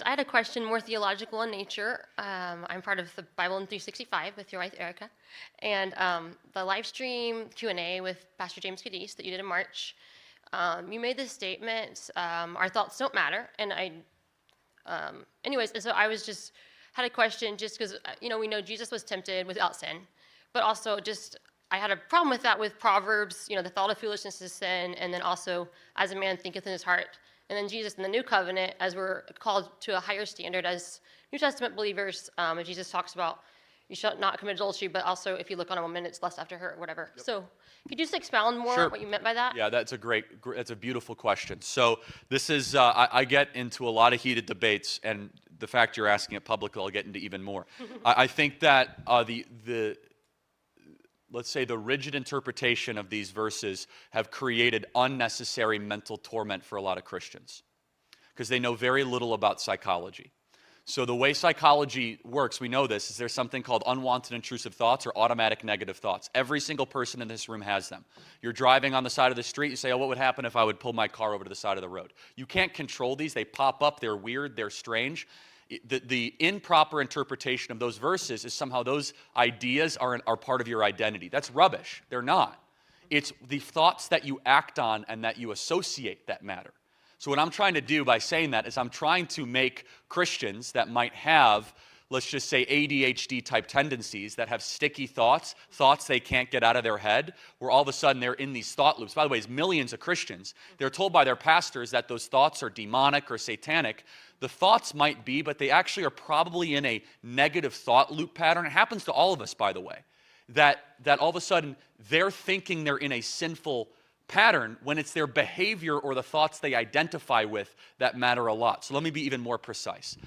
I had a question more theological in nature. I'm part of the Bible in 365 with your wife Erica, and the live stream Q&A with Pastor James Cadiz that you did in March. You made this statement: "Our thoughts don't matter." Anyways, and so I was just had a question, just because we know Jesus was tempted without sin, but also just I had a problem with that with Proverbs. The thought of foolishness is sin, and then also as a man thinketh in his heart. And then Jesus in the new covenant, as we're called to a higher standard as New Testament believers, Jesus talks about you shall not commit adultery, but also if you look on a woman, it's lust after her, or whatever. Yep. So could you just expound more on what you meant by that? Yeah, that's a beautiful question. So this is, I get into a lot of heated debates, and the fact you're asking it publicly, I'll get into even more. I think that let's say the rigid interpretation of these verses have created unnecessary mental torment for a lot of Christians because they know very little about psychology. So the way psychology works, we know this, is there's something called unwanted intrusive thoughts or automatic negative thoughts. Every single person in this room has them. You're driving on the side of the street, you say, oh, what would happen if I would pull my car over to the side of the road? You can't control these. They pop up. They're weird. They're strange. The improper interpretation of those verses is somehow those ideas are part of your identity. That's rubbish. They're not. It's the thoughts that you act on and that you associate that matter. So what I'm trying to do by saying that is I'm trying to make Christians that might have, let's just say, ADHD type tendencies, that have sticky thoughts they can't get out of their head, where all of a sudden they're in these thought loops. By the way, as millions of Christians, they're told by their pastors that those thoughts are demonic or satanic. The thoughts might be, but they actually are probably in a negative thought loop pattern. It happens to all of us, by the way, that all of a sudden they're thinking they're in a sinful pattern when it's their behavior or the thoughts they identify with that matter a lot. So let me be even more precise.